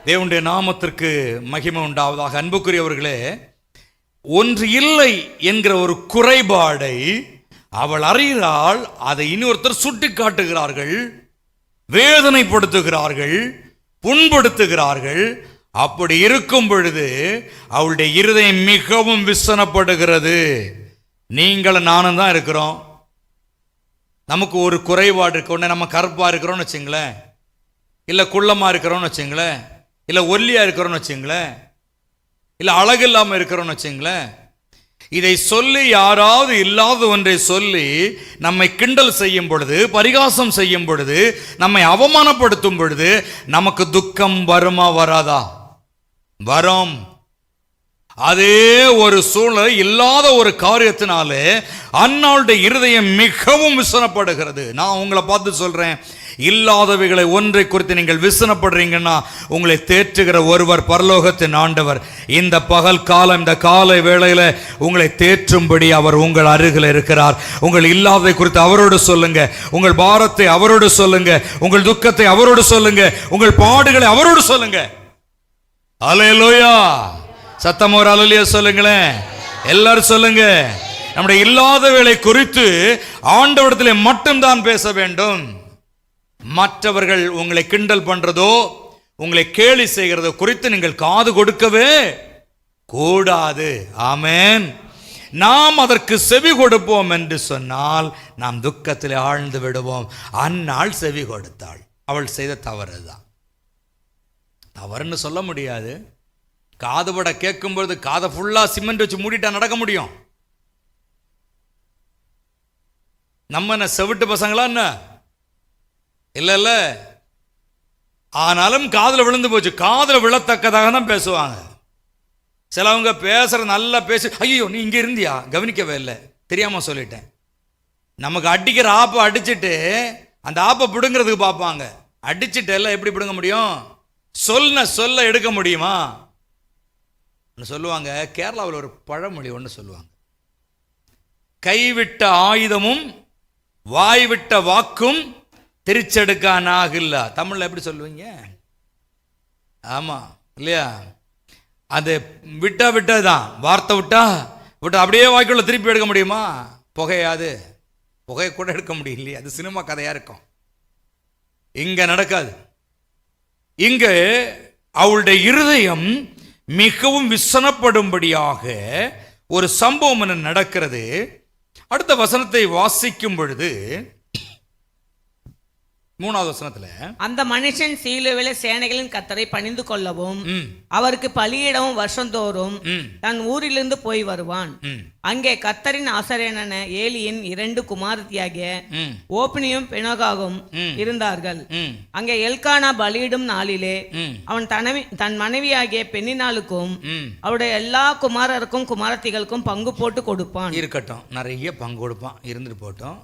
தேவனுடைய நாமத்திற்கு மகிமை உண்டாவதாக. அன்புக்குரியவர்களே, ஒன்று இல்லை என்கிற ஒரு குறைபாடை அவள் அறிகிறாள். அதை இன்னொருத்தர் சுட்டி காட்டுகிறார்கள், வேதனைப்படுத்துகிறார்கள், புண்படுத்துகிறார்கள். அப்படி இருக்கும் பொழுது அவளுடைய இருதயம் மிகவும் விசனப்படுகிறது. நீங்களும் நானும் தான் இருக்கிறோம். நமக்கு ஒரு குறைபாடு இருக்கு. ஒன்று நம்ம கருப்பாக இருக்கிறோம்னு வச்சுங்களேன், இல்லை குள்ளமாக இருக்கிறோம்னு வச்சுங்களேன், இல்லை ஒல்லியாக இருக்கிறோன்னு வச்சுங்களேன், இல்லை அழகு இல்லாமல் இருக்கிறோன்னு வச்சுங்களேன். இதை சொல்லி யாராவது இல்லாத ஒன்றை சொல்லி நம்மை கிண்டல் செய்யும் பொழுது, பரிகாசம் செய்யும் பொழுது, நம்மை அவமானப்படுத்தும் பொழுது நமக்கு துக்கம் வருமா வராதா? வரும். அதே ஒரு சூழ்நிலை இல்லாத ஒரு காரியத்தினாலே அன்னாளுடைய இருதயம் மிகவும் விசனப்படுகிறது. நான் உங்களை பார்த்து சொல்றேன், இல்லாதவைகளை ஒன்றை குறித்து நீங்கள் விசனப்படுறீங்கன்னா உங்களை தேற்றுகிற ஒருவர் பரலோகத்தின் ஆண்டவர் இந்த பகல் காலம், இந்த காலை வேளையில உங்களை தேற்றும்படி அவர் உங்கள் அருகில் இருக்கிறார். உங்கள் இல்லாததை குறித்து அவரோடு சொல்லுங்க, உங்கள் பாரத்தை அவரோடு சொல்லுங்க, உங்கள் துக்கத்தை அவரோடு சொல்லுங்க, உங்கள் பாடுகளை அவரோடு சொல்லுங்க. அல்லேலூயா! சத்தம் ஒரு அல்லேலூயா சொல்லுங்களேன். எல்லாரும் சொல்லுங்க. நம்முடைய இல்லாதவைகளை குறித்து ஆண்டவரிடத்திலே மட்டும்தான் பேச வேண்டும். மற்றவர்கள் உங்களை கிண்டல் பண்றதோ, உங்களை கேலி செய்கிறதோ குறித்து நீங்கள் காது கொடுக்கவே கூடாது. ஆமென். நாம் அதற்கு செவி கொடுப்போம் என்று சொன்னால் நாம் துக்கத்தில் ஆழ்ந்து விடுவோம். அன்னாள் செவி கொடுத்தாள். அவள் செய்த தவறுதான். தவறுன்னு சொல்ல முடியாது. காதுபட கேட்கும்பொழுது காதை ஃபுல்லா சிமெண்ட் வச்சு மூடிட்டா நடக்க முடியும்? நம்ம என்ன செவிட்டு பசங்களா என்ன? இல்ல. ஆனாலும் காதில் விழுந்து போச்சு. காதில் விழத்தக்கதாக தான் பேசுவாங்க. சிலவங்க பேசுற நல்லா பேசு, ஐயோ நீ இங்க இருந்தியா, கவனிக்கவே இல்லை, தெரியாம சொல்லிட்டேன். நமக்கு அடிக்கிற ஆப்பை அடிச்சுட்டு அந்த ஆப்பை பிடுங்கிறதுக்கு பார்ப்பாங்க. அடிச்சுட்டு எல்லாம் எப்படி பிடுங்க முடியும்? சொல்ல எடுக்க முடியுமா? சொல்லுவாங்க, கேரளாவில் ஒரு பழமொழி ஒன்று சொல்லுவாங்க, கைவிட்ட ஆயுதமும் வாய்விட்ட வாக்கும் திருச்செடுக்கான் ஆகில்ல. தமிழ்ல எப்படி சொல்லுவீங்க? ஆமா இல்லையா? அது விட்டதுதான். வார்த்தை விட்டா அப்படியே வாய்க்குள்ள திருப்பி எடுக்க முடியுமா? புகையாது. புகையை கூட எடுக்க முடியலையே, அது சினிமா கதையா இருக்கும். இங்க நடக்காது. இங்க அவளுடைய இருதயம் மிகவும் விசனப்படும்படியாக ஒரு சம்பவம் நடக்கிறது. அடுத்த வசனத்தை வாசிக்கும் பொழுது, 3வது வசனத்துல, அந்த மனுஷன் சீலோவிலே சேனைகளின் கர்த்தரை பணிந்து கொள்ளவும் அவருக்கு பலியிடவும் வருஷந்தோறும் தன் ஊரிலிருந்து போய் வருவான். அங்கே கர்த்தரின் ஆசாரியனான ஏலியின் 2 குமாரத்தியாகிய ஓப்னியும் பினோகாவும் இருந்தார்கள். அங்கே எல்கானா பலியிடும் நாளிலே அவன் தன் மனைவியாகிய பெண்ணினாளுக்கும் அவருடைய எல்லா குமாரருக்கும் குமாரத்திகளுக்கும் பங்கு போட்டு கொடுப்பான். இருக்கட்டும், நிறைய பங்கு கொடுப்பான், இருந்துட்டு போட்டோம்.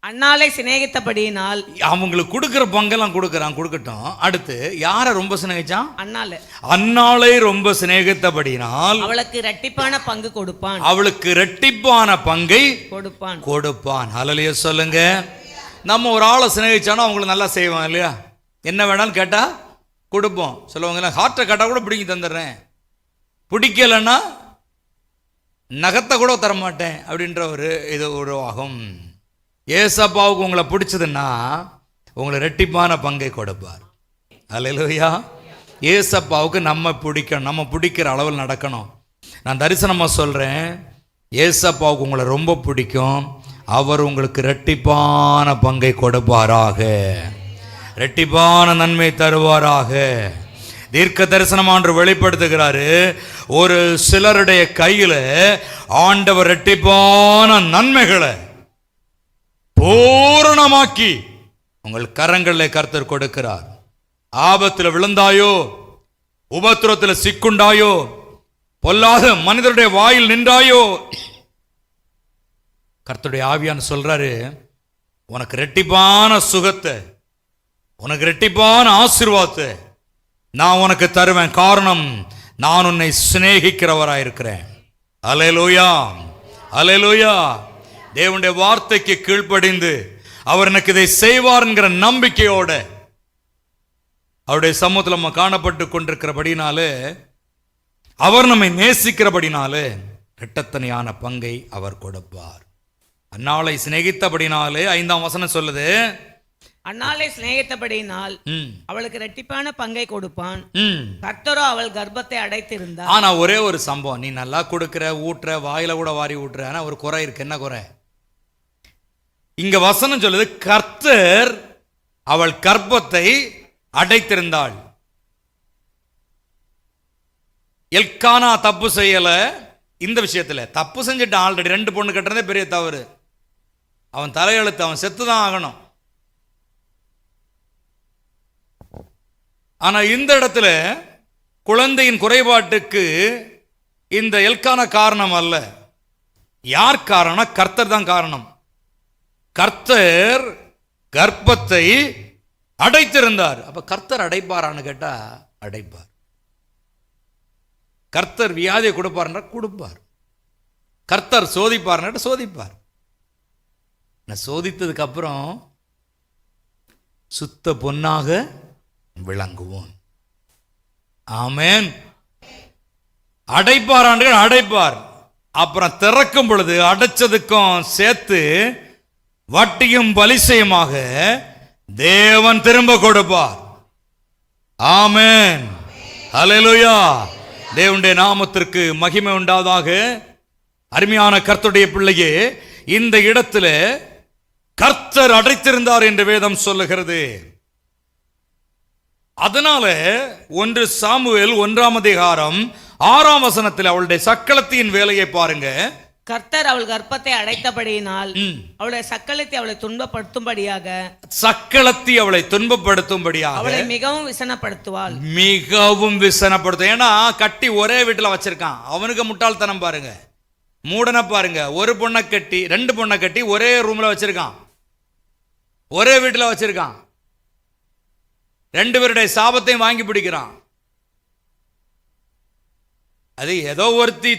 அன்னாளை சிநேகித்தபடியினால் அவங்களுக்கு கொடுக்கிற பங்கெல்லாம் கொடுக்கட்டும். அடுத்து யாரை ரொம்ப சிநேகிச்சான்? அன்னாளை ரொம்ப சிநேகித்தபடியினால் அவளுக்கு இரட்டிப்பான பங்கு கொடுப்பான். அவளுக்கு இரட்டிப்பான பங்கை கொடுப்பான். ஹல்லேலூயா சொல்லுங்க. நம்ம ஒரு ஆளை சிநேகிச்சானோ அவங்களுக்கு நல்லா செய்வான் இல்லையா? என்ன வேணாலும் கேட்டா கொடுப்போம். சொல்லுவாங்க, ஹார்ட்டை கேட்டா கூட பிடிங்கி தந்துடுறேன், பிடிக்கலன்னா நகத்தை கூட தரமாட்டேன் அப்படின்ற ஒரு இது உருவாகும். ஏசப்பாவுக்கு உங்களை பிடிச்சதுன்னா உங்களை ரெட்டிப்பான பங்கை கொடுப்பார். அல்லேலூயா. ஏசப்பாவுக்கு நம்ம பிடிக்கணும், நம்ம பிடிக்கிற அளவில் நடக்கணும். நான் தரிசனமாக சொல்கிறேன், ஏசப்பாவுக்கு உங்களை ரொம்ப பிடிக்கும். அவர் உங்களுக்கு ரெட்டிப்பான பங்கை கொடுப்பாராக, ரெட்டிப்பான நன்மை தருவாராக. தீர்க்க தரிசனமான்று வெளிப்படுத்துகிறாரு. ஒரு சிலருடைய கையில் ஆண்டவர் ரெட்டிப்பான நன்மைகளை பூரணமாக்கி உங்கள் கரங்களில் கர்த்தர் கொடுக்கிறார். ஆபத்தில் விழுந்தாயோ, உபத்திரத்தில் சிக்குண்டாயோ, பொல்லாத மனிதருடைய வாயில் நின்றாயோ, கர்த்தருடைய ஆவியான் சொல்றாரு, உனக்கு ரெட்டிப்பான சுகத்தை, உனக்கு ரெட்டிப்பான ஆசீர்வாதத்தை நான் உனக்கு தருவேன். காரணம், நான் உன்னை சிநேகிக்கிறவராயிருக்கிறேன். அல்லேலூயா, அல்லேலூயா. தேவனுடைய வார்த்தைக்கு கீழ்ப்படிந்து அவர் எனக்கு இதை செய்வார் என்கிற நம்பிக்கையோட அவருடைய சமூகத்தில் நம்ம காணப்பட்டு கொண்டிருக்கிறபடினாலே, அவர் நம்மை நேசிக்கிறபடினாலே இரட்டத்தனையான பங்கை அவர் கொடுப்பார். அன்னாளை சிநேகித்தபடினாலே 5ஆம் வசனம் சொல்லுது, அன்னாளை சிநேகித்தபடியினால் அவளுக்கு இரட்டிப்பான பங்கை கொடுப்பான். கர்த்தரோ அவள் கர்ப்பத்தை அடைத்திருந்தார். ஆனா ஒரே ஒரு சம்பவம், நீ நல்லா கொடுக்கிற, ஊட்டுற, வாயில கூட வாரி ஊட்டுற, ஆனா ஒரு குறை இருக்கு. என்ன குறை? இங்க வசனம் சொல்லுது, கர்த்தர் அவள் கர்ப்பத்தை அடைத்திருந்தாள். எல்கானா தப்பு செய்யல. இந்த விஷயத்துல தப்பு செஞ்சுட்டான். ஆல்ரெடி 2 பொண்ணு கட்டுறதே பெரிய தவறு. அவன் தலையெழுத்து, அவன் செத்துதான் ஆகணும். ஆனா இந்த இடத்துல குழந்தையின் குறைபாட்டுக்கு இந்த எல்கானா காரணம் அல்ல. யார் காரணம்? கர்த்தர் தான் காரணம். கர்த்தர் கர்ப்பத்தை அடைத்திருந்தார். அப்ப கர்த்தர் அடைப்பாரான்னு கேட்டா அடைப்பார். கர்த்தர் வியாதியை கொடுப்பார்னா கொடுப்பார். கர்த்தர் சோதிப்பார்னா சோதிப்பார். சோதித்ததுக்கு அப்புறம் சுத்த பொன்னாக விளங்குவோம். ஆமென். அடைப்பார், அடைப்பார். அப்புறம் திறக்கும் பொழுது அடைச்சதுக்கும் சேர்த்து வட்டியும் பலிசையுமாக தேவன் திரும்ப கொடுப்பார். ஆமென். ஹல்லேலூயா. தேவனுடைய நாமத்திற்கு மகிமை உண்டாவதாக. அருமையான கர்த்தருடைய பிள்ளையே, இந்த இடத்துல கர்த்தர் அடைத்திருந்தார் என்று வேதம் சொல்லுகிறது. அதனால 1 சாமுவேல் 1ஆம் அதிகாரம் 6ஆம் வசனத்தில் அவளுடைய சக்களத்தின் வேலையை பாருங்க. கர்த்தர் அவள் கர்ப்பத்தை அடைத்தபடியினால் அவளுடைய சக்களத்தை அவளை துன்பப்படுத்தும்படியாக, சக்களத்தி அவளை துன்பப்படுத்தும்படியாக அவளை மிகவும் விசனப்படுத்துவாள். மிகவும் விசனப்படுத்தும். ஏன்னா கட்டி ஒரே வீட்டில் வச்சிருக்கான். அவனுக்கு முட்டாள்தனம் பாருங்க, மூடனை பாருங்க. ஒரு பொண்ணை கட்டி 2 பொண்ணை கட்டி ஒரே ரூம்ல வச்சிருக்கான், ஒரே வீட்டில் வச்சிருக்கான். 2 பேருடைய சாபத்தையும் வாங்கி பிடிக்கிறான். அது ஏதோ ஒருத்தி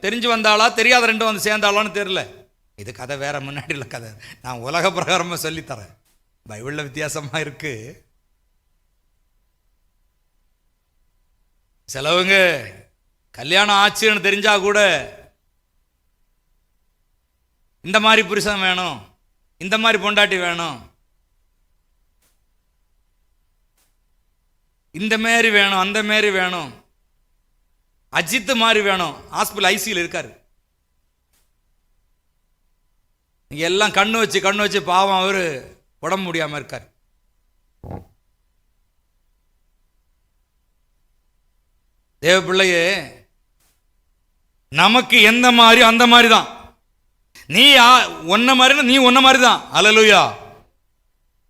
தெரிஞ்சு வந்தாளா, தெரியாத 2 வந்து சேர்ந்தாளான்னு தெரியல. இது கதை வேற, முன்னாடி உள்ள கதை. நான் உலக பிரகாரமா சொல்லித்தரேன். பைபிள்ல வித்தியாசமா இருக்கு. சிலவங்க கல்யாணம் ஆச்சுன்னு தெரிஞ்சா கூட இந்த மாதிரி புருஷன் வேணும், இந்த மாதிரி பொண்டாட்டி வேணும், இந்த மாரி வேணும், அந்த மாரி வேணும், அஜித் மாதிரி வேணும். ஹாஸ்பிட்டல் ஐசியில் இருக்காரு. எல்லாம் கண்ணு வச்சு பாவம் அவரு உடம்பு முடியாம இருக்காரு. தேவ பிள்ளையே, நமக்கு எந்த மாதிரி அந்த மாதிரி தான். நீ ஒன்ன மாதிரி, நீ ஒன்ன மாதிரி தான். அல்லேலூயா.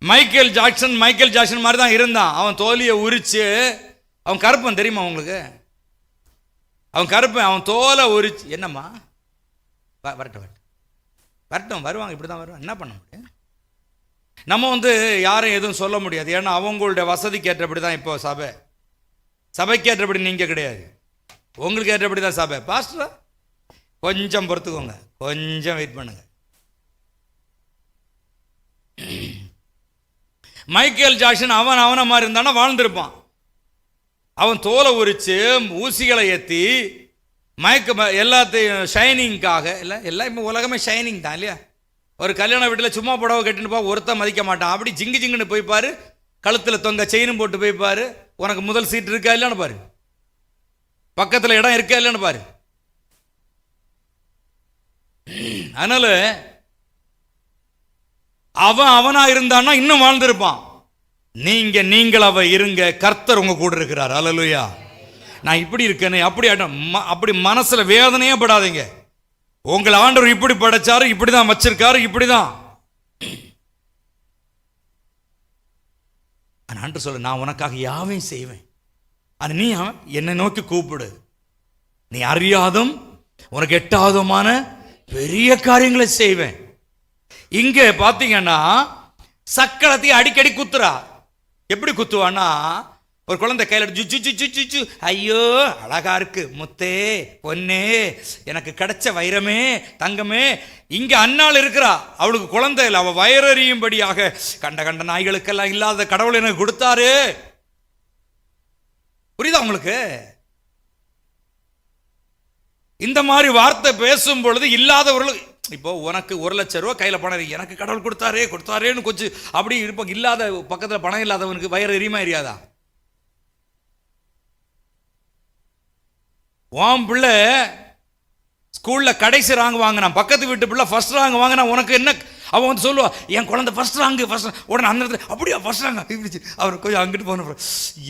மைக்கேல் ஜாக்சன் மாதிரி தான் இருந்தான். அவன் தோலியை உரிச்சு, அவன் கருப்பன் தெரியுமா உங்களுக்கு? அவன் கருப்பன், அவன் தோலை உரிச்சு. என்னம்மா வரட்டும் வருவாங்க, இப்படி தான் வருவாங்க. என்ன பண்ண முடியும்? நம்ம யாரும் எதுவும் சொல்ல முடியாது. ஏன்னா அவங்களுடைய வசதிக்கு ஏற்றபடி தான். இப்போ சபைக்கு ஏற்றபடி நீங்கள் கிடையாது, உங்களுக்கு ஏற்றபடி தான் சபை. பாஸ்டரா கொஞ்சம் பொறுத்துக்கோங்க, கொஞ்சம் வெயிட் பண்ணுங்க. மைக்கேல் ஜாக்சன் அவனை மாதிரி இருந்தானா வாழ்ந்திருப்பான். அவன் தோலை உரிச்சு, ஊசிகளை ஏற்றி, எல்லாத்தையும் ஷைனிங்காக, எல்லாம் இப்போ உலகமே ஷைனிங் தான் இல்லையா? ஒரு கல்யாண வீட்டில் சும்மா புடவை கட்டின்னு போ, ஒருத்தன் மதிக்க மாட்டான். அப்படி ஜிங்குன்னு போய்ப்பாரு, கழுத்தில் தொங்க செயினும் போட்டு போய்ப்பாரு. உனக்கு முதல் சீட் இருக்கா இல்லைன்னு பாரு, பக்கத்தில் இடம் இருக்கா இல்லைன்னு பாரு. அதனால அவனா இருந்தான்னா இன்னும் வாழ்ந்திருப்பான். நீங்கள் அவ இருங்க, கர்த்தர் உங்க கூட இருக்கிறார். அல்லேலூயா. நான் இப்படி இருக்கேனே, அப்படி மனசுல வேதனையே படாதீங்க. உங்களை ஆண்டவர் இப்படி படைச்சாரு, இப்படிதான் வச்சிருக்காரு, இப்படிதான். ஆண்டு சொல்லு, நான் உனக்காக யாவையும் செய்வேன். ஆனா நீ என்னை நோக்கி கூப்பிடு. நீ அறியாதும் உனக்கு எட்டாவதுமான பெரிய காரியங்களை செய்வேன். இங்க பாத்தீங்கன்னா சக்களத்தை அடிக்கடி குத்துறா. எப்படி குத்துவான்னா, ஒரு குழந்தை கையில் ஜு ஐயோ அழகா இருக்கு, முத்தே பொன்னே, எனக்கு கிடைச்ச வைரமே தங்கமே. இங்க அன்னாள் இருக்கிறா, அவளுக்கு குழந்தை இல்லை. அவள் வயறறியும்படியாக கண்ட நாய்களுக்கெல்லாம் இல்லாத கடவுள் எனக்கு கொடுத்தாரு. புரியுதா உங்களுக்கு? இந்த மாதிரி வார்த்தை பேசும் பொழுது இல்லாதவர்கள், இப்போ உனக்கு 1,00,000 ரூபா கையில் பணம் இருக்கு, எனக்கு கடவுள் கொடுத்தாரேன்னு கொஞ்சம் அப்படி இருப்பாங்க. இல்லாத பக்கத்தில் பணம் இல்லாதவனுக்கு வயிறு எரியுமா எரியாதா? உன் பிள்ளை ஸ்கூல்ல கடைசி ராங்க் வாங்கினான், பக்கத்து வீட்டு பிள்ளை ஃபர்ஸ்ட் ராங்க் வாங்கினா, உனக்கு என்ன? அவன் வந்து சொல்லுவா, என் குழந்தை ஃபர்ஸ்ட் ராங்கு உடனே அந்த இடத்துல அப்படியா ஃபர்ஸ்ட் ராங்க இப்படி அவர் கொஞ்சம் அங்கிட்டு போன,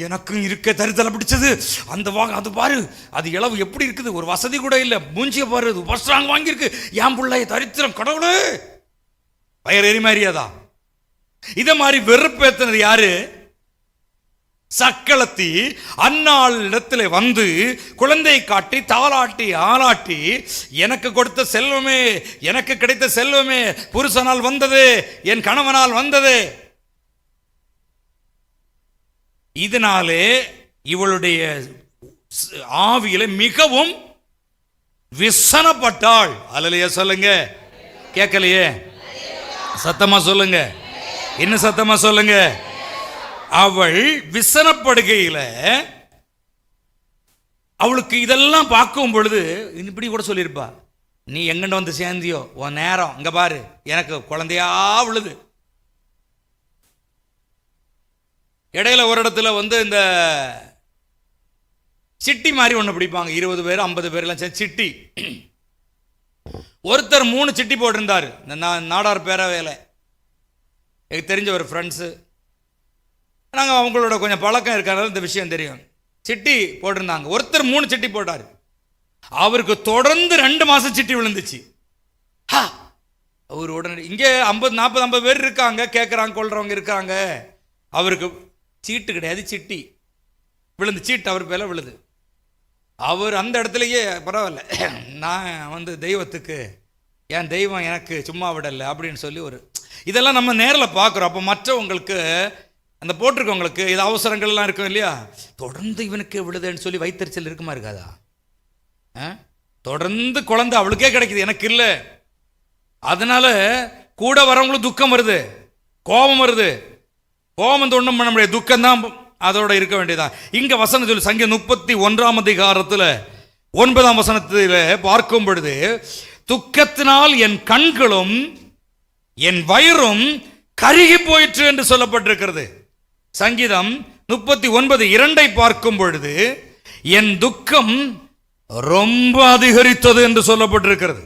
எனக்கும் இருக்க தரித்தலை பிடிச்சது அந்த அது பாரு, அது இளவு எப்படி இருக்குது, ஒரு வசதி கூட இல்லை, மூஞ்சிய பாரு, ஃபர்ஸ்ட் ராங்க் வாங்கியிருக்கு, என் பிள்ளை தரித்திரம், கடவுளே வயிறு எரிமாரியாதா? இதை மாதிரி வெறுப்பேத்தினது யாரு? சக்களத்தி அன்னாள் இடத்துல வந்து குழந்தை காட்டி தாளாட்டி ஆளாட்டி, எனக்கு கொடுத்த செல்வமே, எனக்கு கிடைத்த செல்வமே புருஷனால் வந்தது, என் கணவனால் வந்தது. இதனாலே இவளுடைய ஆவியில மிகவும் விசனப்பட்டாள். அல்லேலூயா சொல்லுங்க. கேட்கலையே? சத்தமா சொல்லுங்க, இன்னும் சத்தமா சொல்லுங்க. அவள் விசனப்படுகையில் அவளுக்கு இதெல்லாம் பார்க்கும் பொழுது இப்படி கூட சொல்லியிருப்பா, நீ எங்கன்னு வந்து சேர்ந்தியோ, உன் நேரம் இங்க பாரு, எனக்கு குழந்தையா விழுது. இடையில ஒரு இடத்துல வந்து இந்த சிட்டி மாதிரி ஒன்று பிடிப்பாங்க, 20 பேர் 50 பேர்லாம் சிட்டி. ஒருத்தர் 3 சிட்டி போட்டிருந்தார். இந்த நாடார் பேரவையில் எனக்கு தெரிஞ்ச ஒரு ஃப்ரெண்ட்ஸு, நாங்கள் அவங்களோட கொஞ்சம் பழக்கம் இருக்கிறதால இந்த விஷயம் தெரியும். சிட்டி போட்டிருந்தாங்க. ஒருத்தர் 3 சிட்டி போட்டார். அவருக்கு தொடர்ந்து 2 மாதம் சிட்டி விழுந்துச்சு. அவர் உடனே இங்கே 50 பேர் இருக்காங்க, கேட்குறாங்க, கொள்றவங்க இருக்காங்க. அவருக்கு சீட்டு கிடையாது, சிட்டி விழுந்து, சீட்டு அவர் பேரில் விழுது. அவர் அந்த இடத்துலையே பரவாயில்ல, நான் வந்து தெய்வத்துக்கு, என் தெய்வம் எனக்கு சும்மா விடலை அப்படின்னு சொல்லி ஒரு இதெல்லாம் நம்ம நேரில் பார்க்குறோம். அப்போ மற்றவங்களுக்கு அந்த போட்டிருக்கவங்களுக்கு இது அவசரங்கள்லாம் இருக்கும் இல்லையா, தொடர்ந்து இவனுக்கு விழுதுன்னு சொல்லி வைத்தறிச்சல் இருக்குமா இருக்காதா? தொடர்ந்து குழந்தை அவளுக்கே கிடைக்குது, எனக்கு இல்லை. அதனால கூட வரவங்களும் துக்கம் வருது, கோபம் வருது. கோபம் ஒன்றும் பண்ண முடியாது, துக்கம் தான் அதோட இருக்க வேண்டியதான். இங்க வசனம் சொல்லி சங்கீதம் 31ஆம் அதிகாரத்தில் 9ஆம் வசனத்தில் பார்க்கும் பொழுது, துக்கத்தினால் என் கண்களும் என் வயிறும் கருகி போயிற்று என்று சொல்லப்பட்டிருக்கிறது. சங்கீதம் 39:2 பார்க்கும் பொழுது, என் துக்கம் ரொம்ப அதிகரித்தது என்று சொல்லப்பட்டிருக்கிறது.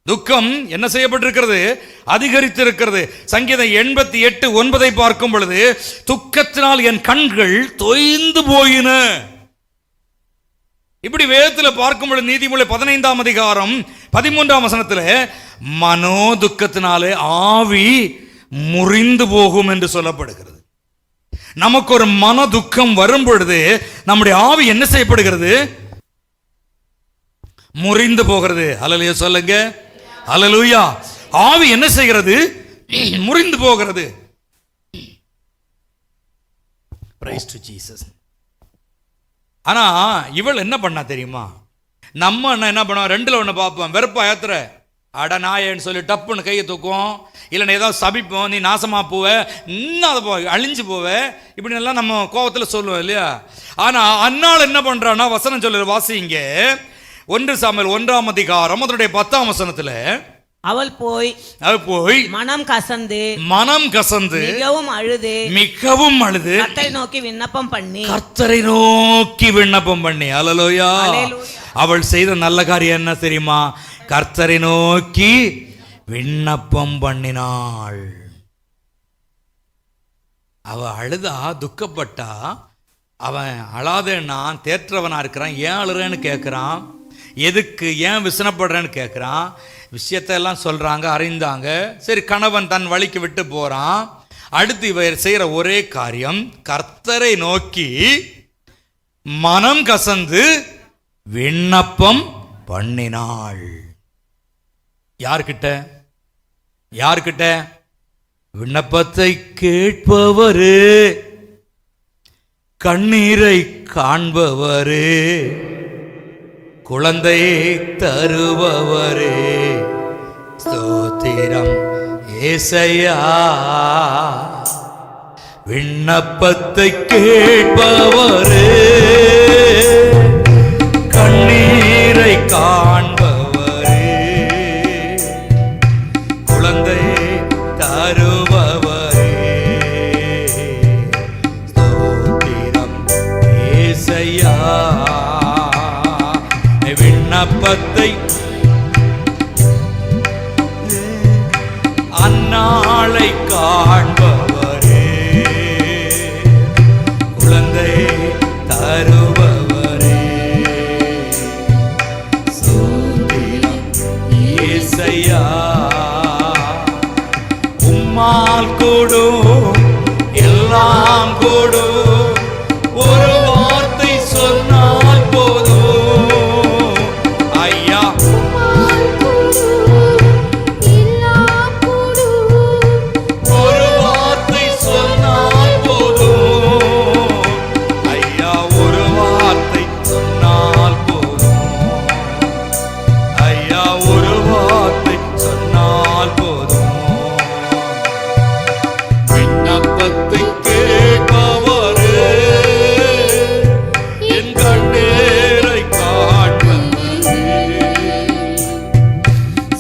துக்கம் என்ன செய்யப்பட்டிருக்கிறது? அதிகரித்திருக்கிறது. சங்கீதம் 88:9 பார்க்கும் பொழுது, துக்கத்தினால் என் கண்கள் தொய்ந்து போயின. இப்படி வேதத்தில் பார்க்கும் பொழுது நீதிமொழி 15ஆம் அதிகாரம் 13ஆம் வசனத்தில், மனோ துக்கத்தினாலே ஆவி முறிந்து போகும் என்று சொல்லப்படுகிறது. நமக்கு ஒரு மன துக்கம் வரும் பொழுது நம்முடைய ஆவி என்ன செய்யப்படுகிறது? முறிந்து போகிறது. அல்லேலூயா சொல்லுங்க. அல்லேலூயா. ஆவி என்ன செய்கிறது? முறிந்து போகிறது. Praise to Jesus. ஆனா இவள் என்ன பண்ணா தெரியுமா? நம்ம என்ன பண்ணுவோம்? 2ல் 1 பார்ப்போம். வெறுப்பா ஏத்துற, அட நாயன்னு சொல்லி டப்புன்னு கையை தூக்குவோம், இல்லைன்னா ஏதாவது சபிப்போம், நீ நாசமா போவ, இன்னும் அதை அழிஞ்சு போவ, இப்படி எல்லாம் நம்ம கோபத்தில் சொல்லுவோம் இல்லையா? ஆனா அன்னாள் என்ன பண்றான்னா, வசனம் சொல்லுற வாசிங்க, 1 சாமுவேல் 1ஆம் அதிகாரம் அதனுடைய 10ஆம் வசனத்துல, அவள் போய் மனம் கசந்து மிகவும் அழுது கர்த்தரை நோக்கி விண்ணப்பம் பண்ணி. அல்லேலூயா. அவள் செய்த நல்ல காரியம் என்ன தெரியுமா? கர்த்தரை நோக்கி விண்ணப்பம் பண்ணினாள். அவ அழுதா, துக்கப்பட்டா. அவன் அழாதேன்னா தேற்றவனா இருக்கிறான், ஏன் அழுறேன்னு கேட்குறான், எதுக்கு ஏன் விசனப்படுறேன்னு கேட்குறான். விஷயத்தெல்லாம் சொல்கிறாங்க, அறிந்தாங்க. சரி, கணவன் தன் வழிக்கு விட்டு போகிறான். அடுத்து இவர் செய்கிற ஒரே காரியம், கர்த்தரை நோக்கி மனம் கசந்து விண்ணப்பம் பண்ணினாள். யார்கிட்ட? விண்ணப்பத்தை கேட்பவரே, கண்ணீரை காண்பவரே, குழந்தையை தருபவரே, ஸ்தோத்திரம் ஏசையா. விண்ணப்பத்தை கேட்பவரே, கண்ணீரை காண்பவரே, குழந்தை தருபவரே, ஸ்தோத்திரம் ஏசையா. விண்ணப்பத்தை அந்நாளை காண்பவரே, குழந்தை தருபவரே, ஸ்தோத்திரம் ஏசையா. உம்மால் கூடும் எல்லாம் கூடும், ஒரு வார்த்தை சொன்னால் போதும் ஐயா. ஒரு வார்த்தை சொன்னால் போதும் ஐயா, ஒரு வார்த்தை சொன்னால் போதும் ஐயா, ஒரு வார்த்தை சொன்னால் போதும். விண்ணப்பத்தை கேட்பவரே, என் கண்ணீரை காண்பவரே,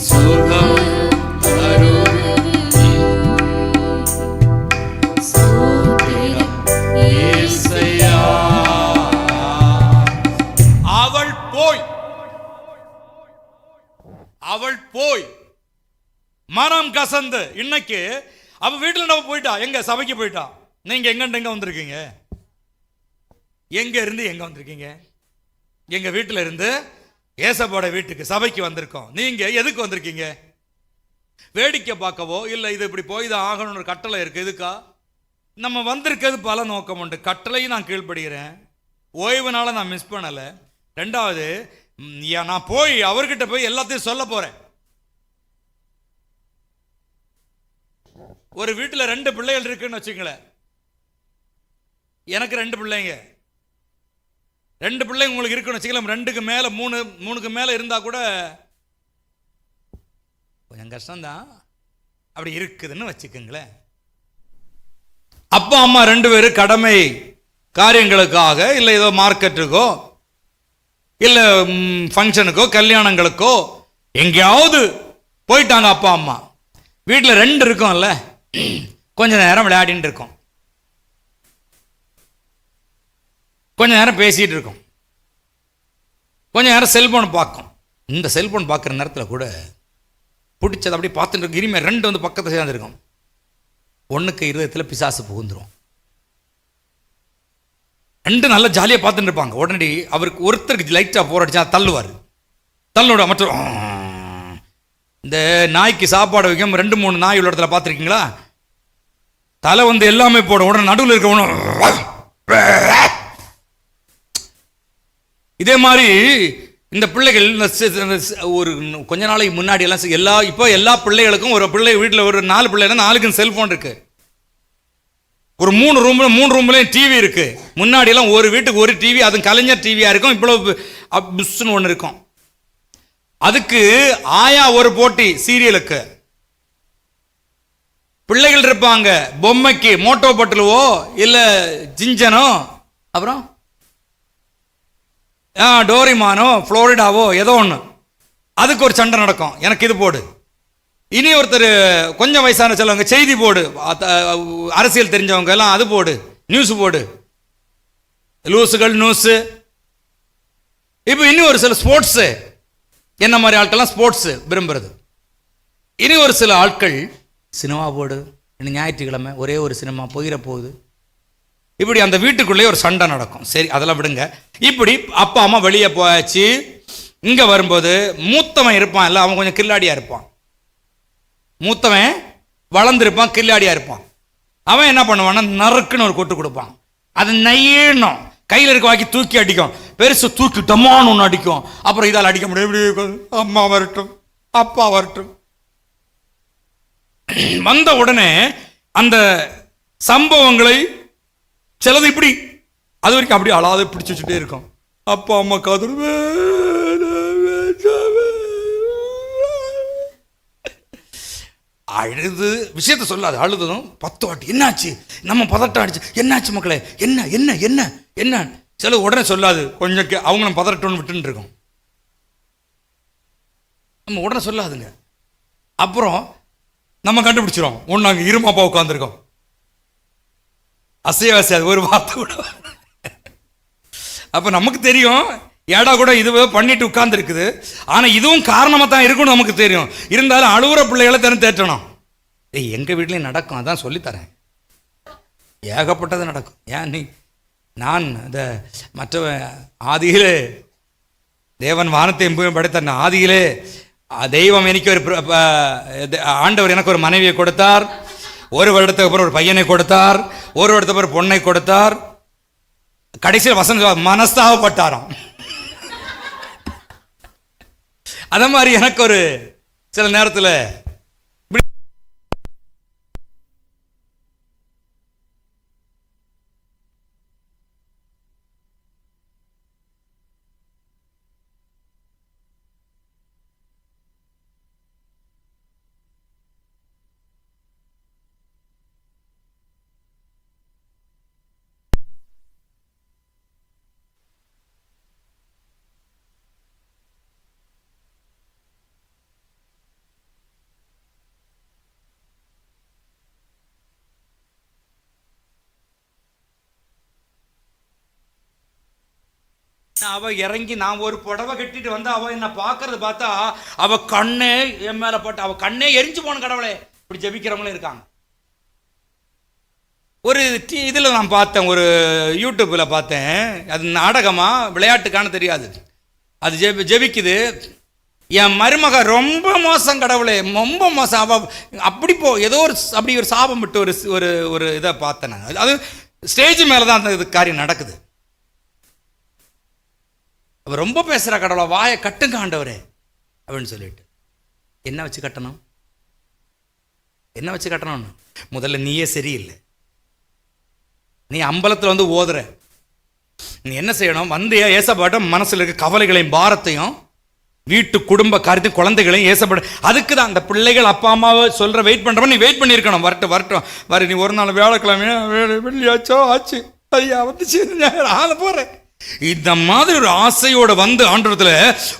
சுகம் தருபவரே, ஸ்தோத்திரம் ஏசையா. அவள் போய் மனம் கசந்து இன்னைக்கு அவ வீட்டுல நம்ம போயிட்டா, எங்க சபைக்கு போயிட்டா. நீங்க எங்க வந்திருக்கீங்க? எங்க இருந்து எங்க வந்திருக்கீங்க? எங்க வீட்டுல இருந்து ஏசப்போட வீட்டுக்கு சபைக்கு வந்திருக்கோம். நீங்க எதுக்கு வந்திருக்கீங்க? வேடிக்கை பார்க்கவோ இல்லை இது இப்படி போய் தான் ஆகணும்னு ஒரு கட்டளை இருக்கு? எதுக்கா? நம்ம வந்திருக்கிறது பல நோக்கம் உண்டு. கட்டளையும் நான் கீழ்ப்படுகிறேன், ஓய்வுனால நான் மிஸ் பண்ணலை. ரெண்டாவது, நான் போய் அவர்கிட்ட போய் எல்லாத்தையும் சொல்ல போறேன். ஒரு வீட்டில் 2 பிள்ளைகள் இருக்குன்னு வச்சுங்களேன். எனக்கு 2 பிள்ளைங்க, 2 பிள்ளைங்க உங்களுக்கு இருக்குன்னு வச்சுக்கலாம். 2க்கு மேலே 3க்கு மேலே இருந்தால் கூட கொஞ்சம் கஷ்டம்தான். அப்படி இருக்குதுன்னு வச்சுக்கோங்களேன். அப்பா அம்மா 2 பேரும் கடமை காரியங்களுக்காக இல்லை ஏதோ மார்க்கெட்டுக்கோ இல்லை ஃபங்க்ஷனுக்கோ கல்யாணங்களுக்கோ எங்கேயாவது போயிட்டாங்க. அப்பா அம்மா வீட்டில் 2 இருக்கோம்ல, கொஞ்ச நேரம் விளையாடிட்டு இருக்கோம், கொஞ்ச நேரம் பேசிகிட்டு இருக்கோம், கொஞ்ச நேரம் செல்ஃபோன் பார்க்கும். இந்த செல்ஃபோன் பார்க்குற நேரத்தில் கூட பிடிச்சது அப்படி பார்த்துட்டு இருக்கு. இனிமேல் 2 வந்து பக்கத்தில் சேர்ந்துருக்கும். ஒன்றுக்கு இருதயத்தில் பிசாசு புகுந்துரும். 2 நல்லா ஜாலியாக பார்த்துட்டு இருப்பாங்க. உடனடி அவருக்கு ஒருத்தருக்கு லைட்டாக போர் அடிச்சா தள்ளுவார். தள்ளுவிட மற்றும் இந்த நாய்க்கு சாப்பாடு வைக்கும் 2-3 நாய் உள்ள இடத்துல பார்த்துருக்கீங்களா? தலை வந்து எல்லாமே போடும். உடனே நடுவில் இருக்கவனும் இதே மாதிரி இந்த பிள்ளைகள் ஒரு கொஞ்ச நாளைக்கு முன்னாடி எல்லாம் இப்போ எல்லா பிள்ளைகளுக்கும் ஒரு பிள்ளை வீட்டில் ஒரு 4 பிள்ளைன்னா 4க்கும் செல்ஃபோன் இருக்கு. ஒரு 3 ரூம்லையும் டிவி இருக்கு. முன்னாடி எல்லாம் ஒரு வீட்டுக்கு ஒரு டிவி, அது கலைஞர் டிவியா இருக்கும். இவ்வளவு புஷ்னு ஒன்று இருக்கும். அதுக்கு ஆயா ஒரு போட்டி சீரியலுக்கு. பிள்ளைகள் இருப்பாங்க, பொம்மைக்கு மோட்டோ பட்டலுவோ இல்லை ஜிஞ்சனோ, அப்புறம் டோரிமானோ ஃப்ளோரிடாவோ ஏதோ ஒன்று, அதுக்கு ஒரு சண்டை நடக்கும். எனக்கு இது போடு. இனி ஒருத்தர் கொஞ்சம் வயசான சொல்லுவாங்க, செய்தி போடு, அரசியல் தெரிஞ்சவங்க எல்லாம் அது போடு, நியூஸ் போடு, லூஸுகள் நியூஸு. இப்போ இன்னும் ஒரு சில ஸ்போர்ட்ஸு, என்ன மாதிரி ஆட்கள்லாம் ஸ்போர்ட்ஸு விரும்புறது. இனி ஒரு சில ஆட்கள் சினிமா போடு, இன்னும் ஞாயிற்றுக்கிழமை ஒரே ஒரு சினிமா போயிட போகுது. இப்படி அந்த வீட்டுக்குள்ளேயே ஒரு சண்டை நடக்கும். சரி, அதெல்லாம் விடுங்க. இப்படி அப்பா அம்மா வெளியே போயாச்சு. இங்கே வரும்போது மூத்தவன் இருப்பான் இல்லை, அவன் கொஞ்சம் கில்லாடியாக இருப்பான். மூத்தவன் வளர்ந்துருப்பான், கில்லாடியாக இருப்பான். அவன் என்ன பண்ணுவான்னா நறுக்குன்னு ஒரு கொட்டு கொடுப்பான். அது நையணும், கையில் இருக்க வாக்கி தூக்கி அடிக்கும். பெருசு தூக்கி டமான்னு ஒன்று அடிக்கும். அப்புறம் இதால் அடிக்க முடியும். அம்மா வரட்டும், அப்பா வரட்டும். வந்த உடனே அந்த சம்பவங்களை சிலது இப்படி அது வரைக்கும் அப்படி அழாத பிடிச்சி வச்சுட்டே இருக்கும். அப்பா அம்மா காதல் அழுது விஷயத்த சொல்லாது. அழுதும் 10 வாட்டி என்னாச்சு, நம்ம பதட்டம் அடிச்சு என்னாச்சு மக்களே, என்ன என்ன என்ன என்ன சில உடனே சொல்லாது. கொஞ்சம் அவங்க நம்ம பதட்டம்னு விட்டுன்னு இருக்கோம். நம்ம உடனே சொல்லாதுங்க. அப்புறம் நம்ம கண்டுபிடிச்சிரும். ஒன்று அங்கே இருமாப்பா உட்காந்துருக்கோம், அசையாது ஒரு வார்த்தை கூட. அப்போ நமக்கு தெரியும் ஏடா கூட இதுவே பண்ணிட்டு உட்கார்ந்துருக்குது. ஆனால் இதுவும் காரணமாக தான் இருக்கும்னு நமக்கு தெரியும். இருந்தாலும் அழுகுற பிள்ளைகளை திறந்து தேற்றணும். எங்கள் வீட்லேயும் நடக்கும், அதான் சொல்லித்தரேன். ஏகப்பட்டது நடக்கும். ஏன் நான் இந்த மற்ற ஆதியிலே தேவன் வானத்தை எம்பும் படைத்த ஆதியிலே தெய்வம் எனக்கு ஒரு ஆண்டவர் எனக்கு ஒரு மனைவியை கொடுத்தார். ஒரு வருடத்துக்கு அப்புறம் ஒரு பையனை கொடுத்தார். ஒரு வருடத்துக்கு அப்புறம் பொண்ணை கொடுத்தார். கடைசியில் வசந்த மனஸ்தாபப்பட்டாராம். அதே மாதிரி எனக்கு ஒரு சில நேரத்தில் அவ இறங்கி நான் ஒரு புடவை கட்டிட்டு வந்து அவ என்ன பார்க்கறது பார்த்தா அவ கண்ணே என் மேல போட்டு அவ கண்ணே எரிஞ்சு போன கடவுளே இப்படி ஜெபிக்கிறவங்களும் இருக்காங்க. ஒரு இதில் நான் பார்த்தேன், ஒரு யூடியூப்பில் பார்த்தேன். அது நாடகமா விளையாட்டுக்கான தெரியாது. அது ஜெபிக்குது. என் மருமக ரொம்ப மோசம் கடவுளே, ரொம்ப மோசம். அவ அப்படி ஏதோ ஒரு அப்படி ஒரு சாபம் விட்டு ஒரு ஒரு ஒரு இதை பார்த்தேன் நான். அது ஸ்டேஜ் மேலே தான் அந்த இது காரியம் நடக்குது. அவர் ரொம்ப பேசுகிற கடவுளை வாயை கட்டுங்க ஆண்டவரே அப்படின்னு சொல்லிட்டு. என்ன வச்சு கட்டணும், என்ன வச்சு கட்டணும்னு முதல்ல நீயே சரியில்லை. நீ அம்பலத்தில் வந்து ஓதுற, நீ என்ன செய்யணும், வந்து ஏசப்பாட்ட மனசில் இருக்க கவலைகளையும் பாரத்தையும் வீட்டு குடும்ப காரியத்தையும் குழந்தைகளையும் ஏசப்பட. அதுக்கு தான் அந்த பிள்ளைகள் அப்பா அம்மாவை சொல்கிற வெயிட் பண்ணுறவன் நீ வெயிட் பண்ணியிருக்கணும். வரட்டும் வர நீ ஒரு நாள் வியாழக்கிழமையா வெள்ளியாச்சோ ஆச்சு ஐயா வந்துச்சு ஆள போகிறேன். இந்த மாதிரி ஒரு ஆசையோட வந்து ஆண்டவரத்துல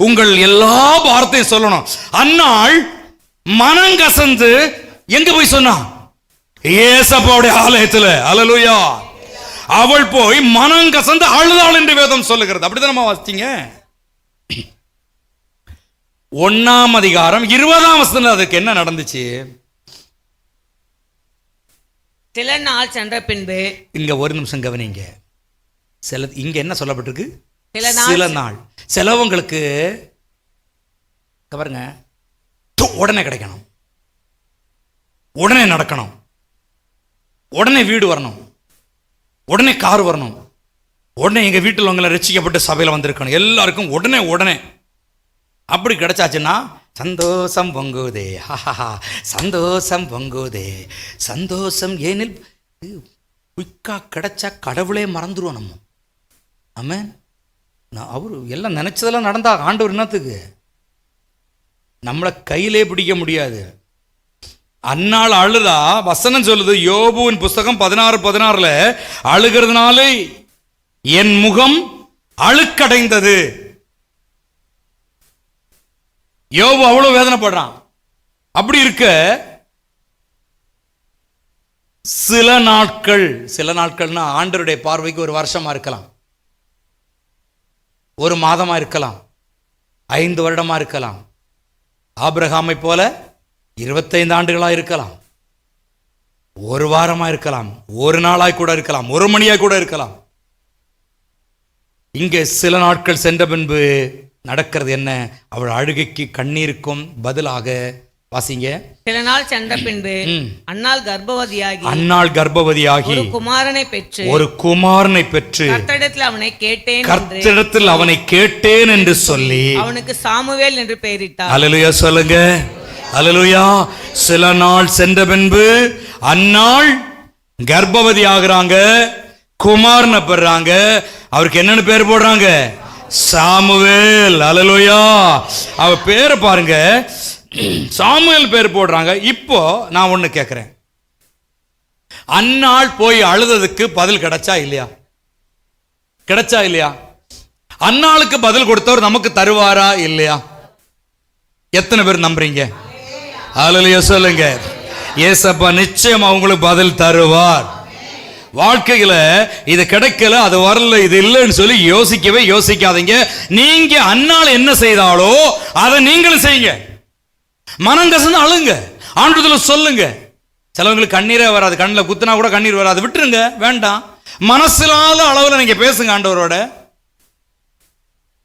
உங்கள் எல்லா வார்த்தையும் சொல்லணும். அன்னாள் மனங்கசந்து எங்க போய் சொன்னா, ஏசப்பாவுடைய ஆலயத்துல. அல்லேலூயா. அவள் போய் மனங்கசந்து அழுதாள் என்று வேதம் சொல்லுகிறது. அப்படிதான் நம்ம வாசித்தீங்க. 1ஆம் அதிகாரம் 20ஆம் வசனத்துல அதுக்கு என்ன நடந்துச்சு? சில நாள் சென்ற பின்பு, இங்க ஒரு நிமிஷம் கவனிங்க. இங்க என்ன சொல்லப்பட்டிருக்கு? சில நாள். சிலவங்களுக்கு பாருங்க, உடனே கிடைக்கணும், உடனே நடக்கணும், உடனே வீடு வரணும், உடனே கார் வரணும், உடனே எங்க வீட்டில் உங்களை ரட்சிக்கப்பட்டு சபையில் வந்திருக்கணும், எல்லாருக்கும் உடனே உடனே. அப்படி கிடைச்சாச்சுன்னா சந்தோஷம் பொங்குதே, சந்தோஷம் பொங்குதே, சந்தோஷம். ஏனில் குயிக்கா கிடைச்சா கடவுளே மறந்துடுவோம் நம்ம. ஆமென். நான் அவரு எல்லாம் நினைச்சதெல்லாம் நடந்தா ஆண்டவர் என்னத்துக்கு? நம்மளை கையிலே பிடிக்க முடியாது. அந்நாள் அழுதா வசனம் சொல்லுது. யோபுவின் புஸ்தகம் 16:16 அழுகிறதுனாலே என் முகம் அழுக்கடைந்தது. யோபு அவ்வளவு வேதனைப்படுறான். அப்படி இருக்க சில நாட்கள்னா ஆண்டவருடைய பார்வைக்கு ஒரு வருஷமா இருக்கலாம், ஒரு மாதமா இருக்கலாம், 5 வருடமா இருக்கலாம், ஆபிரகாமை போல 25 ஆண்டுகளா இருக்கலாம், ஒரு வாரமா இருக்கலாம், ஒரு நாளாய் கூட இருக்கலாம், ஒரு மணியாய் கூட இருக்கலாம். இங்கே சில நாட்கள் சென்ற பின்பு நடக்கிறது என்ன? அவள் அழுகைக்கு கண்ணீருக்கும் பதிலாக வாசிங்க. சில நாள் சென்ற பின்பு அன்னாள் கர்ப்பவதியாகி ஒரு குமாரனை பெற்று கர்த்தரிடத்தில் அவனை கேட்டேன் என்று சொல்லி அவனுக்கு சாமுவேல் என்று பெயரிட்டார். அல்லேலூயா சொல்லுங்க. அல்லேலூயா. சில நாள் சென்ற பின்பு அன்னாள் கர்ப்பவதி ஆகுறாங்க, குமாரனை பெறாங்க. அவருக்கு என்னன்னு பேர் போடுறாங்க? சாமுவேல். அல்லேலூயா. அவ பேரை பாருங்க. சாமுவேல் பேர் போடுறாங்க. இப்போ நான் ஒன்று கேட்குறேன், அன்னாள் போய் அழுததுக்கு பதில் கிடைச்சா இல்லையா? கிடைச்சா இல்லையா? அன்னாளுக்கு பதில் கொடுத்தவர் நமக்கு தருவாரா இல்லையா? எத்தனை பேர் நம்புறீங்க? ஹல்லேலூயா சொல்லுங்க. ஏசப்பா நிச்சயம் அவங்களுக்கு பதில் தருவார். வாழ்க்கையில இது கிடைக்கல, அது வரல, இது இல்லைன்னு சொல்லி யோசிக்கவே யோசிக்காதீங்க. நீங்க அன்னாள் என்ன செய்தாலோ அதை நீங்களும் செய்யுங்க. மனம் கசந்து அழுங்க, ஆண்டவர்ல சொல்லுங்க. சிலவங்களுக்கு கண்ணீரே வராது, கண்ணில் குத்துனா கூட கண்ணீர் வராது, விட்டுருங்க, வேண்டாம். மனசிலாத அளவில் நீங்க பேசுங்க ஆண்டவரோட.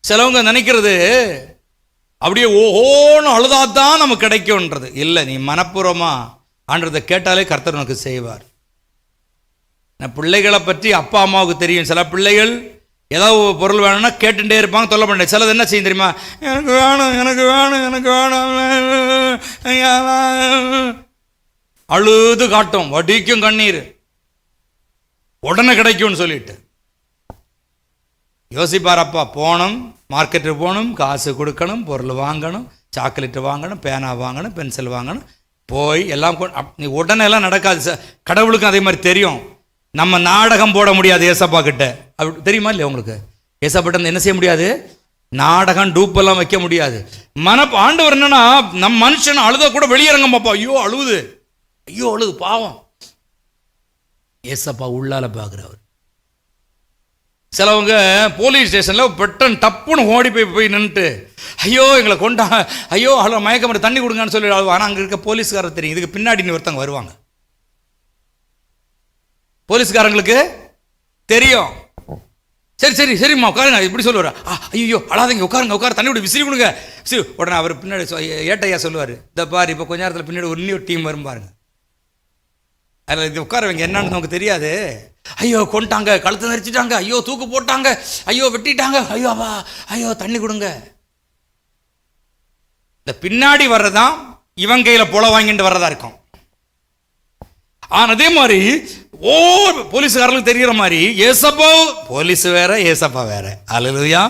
சிலவங்க நினைக்கிறது அப்படியே ஓஹோன்னு அழுதாதான் நமக்கு கிடைக்கும்ன்றது இல்லை. நீ மனப்பூர்வமா ஆண்டவரை கேட்டாலே கர்த்தர் உனக்கு செய்வார். பிள்ளைகளை பற்றி அப்பா அம்மாவுக்கு தெரியும். சில பிள்ளைகள் ஏதாவது பொருள் வேணும்னா கேட்டுட்டே இருப்பாங்க, தொல்லை பண்ண. சிலது என்ன செய்யும் தெரியுமா? எனக்கு வேணும், எனக்கு வேணும், எனக்கு வேணும், அழுது காட்டும், வடிக்கும் கண்ணீர், உடனே கிடைக்கும்னு சொல்லிட்டு யோசிப்பார். அப்பா போகணும், மார்க்கெட்டுக்கு போகணும், காசு கொடுக்கணும், பொருள் வாங்கணும், சாக்லேட்டு வாங்கணும், பேனா வாங்கணும், பென்சில் வாங்கணும், போய் எல்லாம் நீ உடனே எல்லாம் நடக்காது. கடவுளுக்கும் அதே மாதிரி தெரியும். நம்ம நாடகம் போட முடியாது ஏசப்பா கிட்ட, அப்படி தெரியுமா இல்லையா உங்களுக்கு? ஏசப்பாட்ட என்ன செய்ய முடியாது? நாடகம் டூப்பெல்லாம் வைக்க முடியாது. ஆண்டவர் என்னன்னா, நம்ம மனுஷன் அழுத கூட வெளியிறங்க பாப்பா, ஐயோ அழுவுது, ஐயோ அழுது, பாவம். ஏசப்பா உள்ளால பார்க்குறவர். சிலவங்க போலீஸ் ஸ்டேஷனில் பெட்டன் டப்புன்னு ஓடி போய் நின்றுட்டு, ஐயோ எங்களை கொண்டாங்க, ஐயோ அவ்வளோ மயக்க மட்டும் தண்ணி கொடுங்கன்னு சொல்லி அழுவா. ஆனால் அங்கே இருக்க போலீஸ்காரர் தெரியும், இதுக்கு பின்னாடி ஒருத்தவங்க வருவாங்க. போலீஸ்காரங்களுக்கு தெரியும். சரி சரி சரிம்மா உட்காருங்க, இப்படி சொல்லுவார். ஐயோ அழாதீங்க, உட்காருங்க உட்காரு, தண்ணி விட விசிறி கொடுங்க. உடனே அவர் பின்னாடி ஏட்டையா சொல்லுவார், இந்த பாரு இப்போ கொஞ்ச நேரத்தில் பின்னாடி ஒரு டீம் வரும் பாருங்க, அதில் இது உட்காரவங்க என்னன்னு நமக்கு தெரியாது. ஐயோ கொண்டாங்க, கழுத்தை நெரிச்சிட்டாங்க, ஐயோ தூக்கு போட்டாங்க, ஐயோ வெட்டிட்டாங்க, ஐயோ வா, ஐயோ தண்ணி கொடுங்க. இந்த பின்னாடி வர்றதான் இவன் கையில் புல வாங்கிட்டு வர்றதா இருக்கும். அதே மாதிரி போலீஸ்காரர்களுக்கு தெரிகிற மாதிரி ஏசப்பா போலீஸ் வேற, ஏசப்பா வேற. அல்லேலூயா.